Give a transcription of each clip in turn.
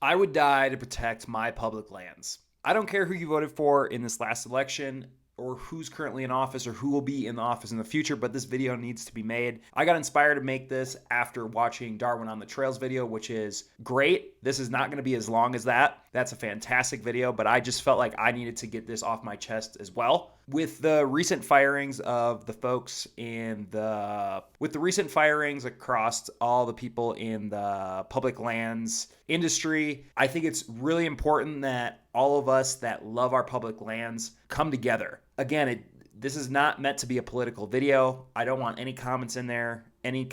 I would die to protect my public lands. I don't care who you voted for in this last election or who's currently in office or who will be in the office in the future, but this video needs to be made. I got inspired to make this after watching Darwin on the Trails video, which is great. This is not going to be as long as that. That's a fantastic video, but I just felt like I needed to get this off my chest as well. With the recent firings of the folks with the recent firings across all the people in the public lands industry, I think it's really important that all of us that love our public lands come together. Again, this is not meant to be a political video. I don't want any comments in there. I don't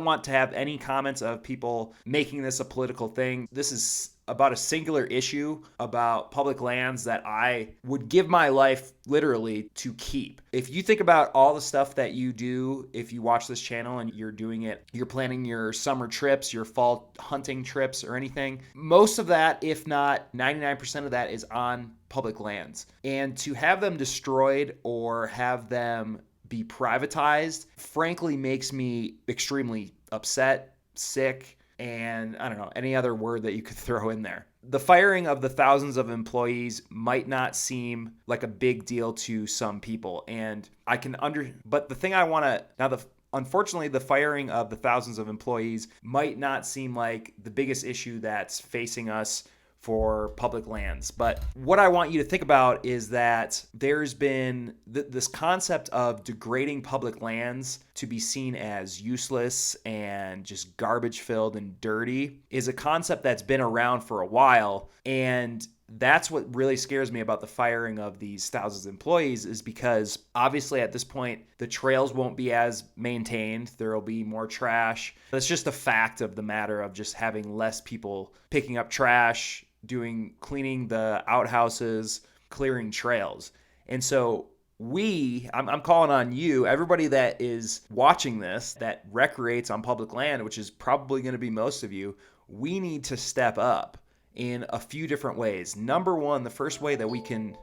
want to have any comments of people making this a political thing. This is about a singular issue about public lands that I would give my life literally to keep. If you think about all the stuff that you do, if you watch this channel and you're doing it, you're planning your summer trips, your fall hunting trips or anything, most of that, if not 99% of that, is on public lands. And to have them destroyed or have them be privatized, frankly, makes me extremely upset, sick, and I don't know, any other word that you could throw in there. The firing of the thousands of employees might not seem like a big deal to some people, and but the thing I want to, unfortunately, the firing of the thousands of employees might not seem like the biggest issue that's facing us for public lands. But what I want you to think about is that there's been this concept of degrading public lands to be seen as useless and just garbage filled and dirty is a concept that's been around for a while. And that's what really scares me about the firing of these thousands of employees, is because obviously at this point, the trails won't be as maintained. There will be more trash. That's just a fact of the matter of just having less people picking up trash, cleaning the outhouses, clearing trails. And so I'm calling on you, everybody that is watching this, that recreates on public land, which is probably going to be most of you, we need to step up in a few different ways. Number one, the first way that we can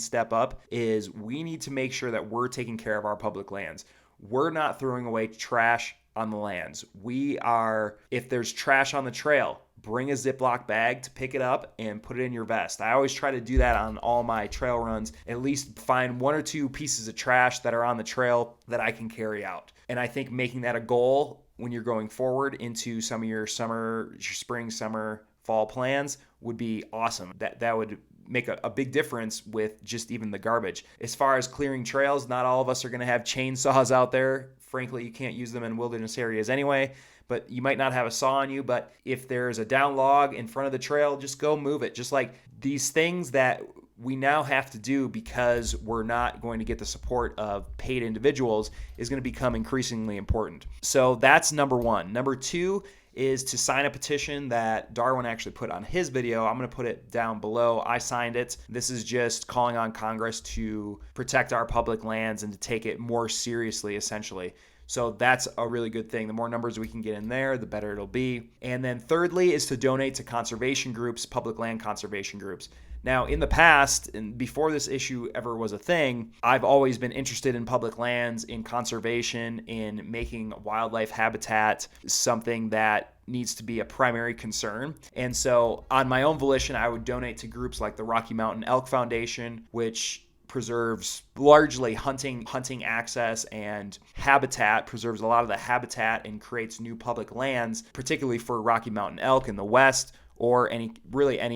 step up is we need to make sure that we're taking care of our public lands. We're not throwing away trash on the lands. If there's trash on the trail, bring a Ziploc bag to pick it up and put it in your vest. I always try to do that on all my trail runs, at least find one or two pieces of trash that are on the trail that I can carry out. And I think making that a goal when you're going forward into some of your spring, summer, fall plans would be awesome. That would make a big difference with just even the garbage. As far as clearing trails, not all of us are going to have chainsaws out there. Frankly, you can't use them in wilderness areas anyway, but you might not have a saw on you. But if there's a down log in front of the trail, just go move it. Just like these things that we now have to do because we're not going to get the support of paid individuals is going to become increasingly important. So that's number one. Number two is to sign a petition that Darwin actually put on his video. I'm going to put it down below. I signed it. This is just calling on Congress to protect our public lands and to take it more seriously, essentially. So that's a really good thing. The more numbers we can get in there, the better it'll be. And then thirdly is to donate to conservation groups, public land conservation groups. Now, in the past, and before this issue ever was a thing, I've always been interested in public lands, in conservation, in making wildlife habitat something that needs to be a primary concern. And so on my own volition, I would donate to groups like the Rocky Mountain Elk Foundation, which preserves largely hunting access and habitat, preserves a lot of the habitat and creates new public lands, particularly for Rocky Mountain elk in the West, or any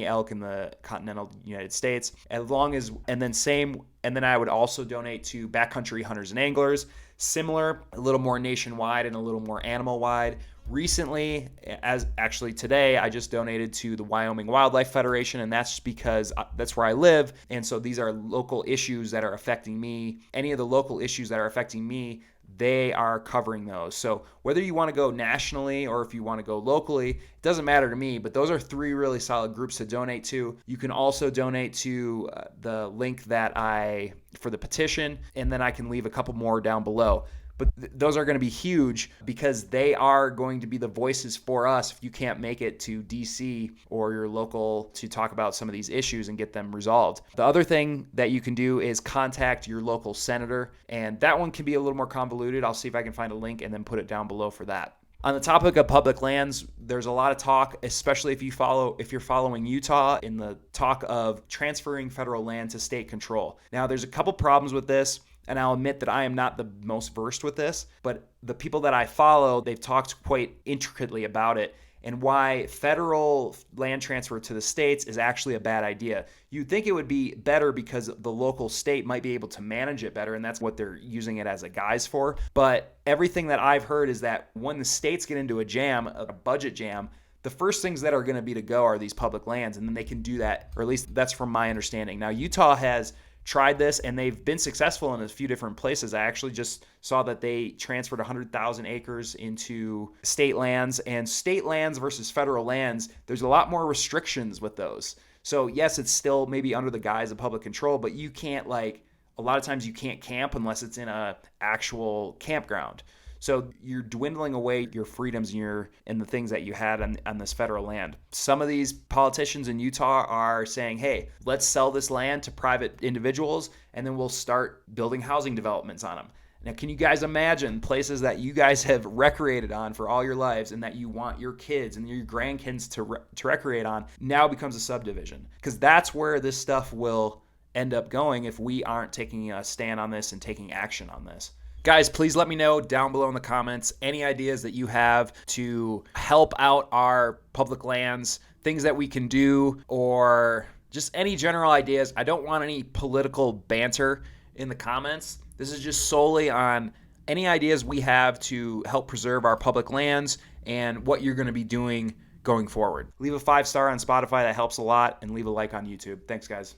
elk in the continental United States. And then I would also donate to backcountry hunters and anglers, similar, a little more nationwide and a little more animal wide. Recently, as actually today, I just donated to the Wyoming Wildlife Federation, and that's because that's where I live. And so these are local issues that are affecting me. Any of the local issues that are affecting me, they are covering those. So whether you want to go nationally or if you want to go locally, it doesn't matter to me, but those are three really solid groups to donate to. You can also donate to the link for the petition, and then I can leave a couple more down below. But those are going to be huge because they are going to be the voices for us if you can't make it to DC or your local to talk about some of these issues and get them resolved. The other thing that you can do is contact your local senator, and that one can be a little more convoluted. I'll see if I can find a link and then put it down below for that. On the topic of public lands, there's a lot of talk, especially if you're following Utah, in the talk of transferring federal land to state control. Now, there's a couple problems with this, and I'll admit that I am not the most versed with this, but the people that I follow, they've talked quite intricately about it and why federal land transfer to the states is actually a bad idea. You'd think it would be better because the local state might be able to manage it better, and that's what they're using it as a guise for. But everything that I've heard is that when the states get into a jam, a budget jam, the first things that are going to be to go are these public lands, and then they can do that, or at least that's from my understanding. Now, Utah has tried this and they've been successful in a few different places. I actually just saw that they transferred 100,000 acres into state lands, and state lands versus federal lands, there's a lot more restrictions with those. So yes, it's still maybe under the guise of public control, but you can't, like, a lot of times you can't camp unless it's in a actual campground. So you're dwindling away your freedoms and the things that you had on this federal land. Some of these politicians in Utah are saying, hey, let's sell this land to private individuals, and then we'll start building housing developments on them. Now, can you guys imagine places that you guys have recreated on for all your lives and that you want your kids and your grandkids to recreate on now becomes a subdivision? Because that's where this stuff will end up going if we aren't taking a stand on this and taking action on this. Guys, please let me know down below in the comments any ideas that you have to help out our public lands, things that we can do, or just any general ideas. I don't want any political banter in the comments. This is just solely on any ideas we have to help preserve our public lands and what you're going to be doing going forward. Leave a 5-star on Spotify, that helps a lot, and leave a like on YouTube. Thanks, guys.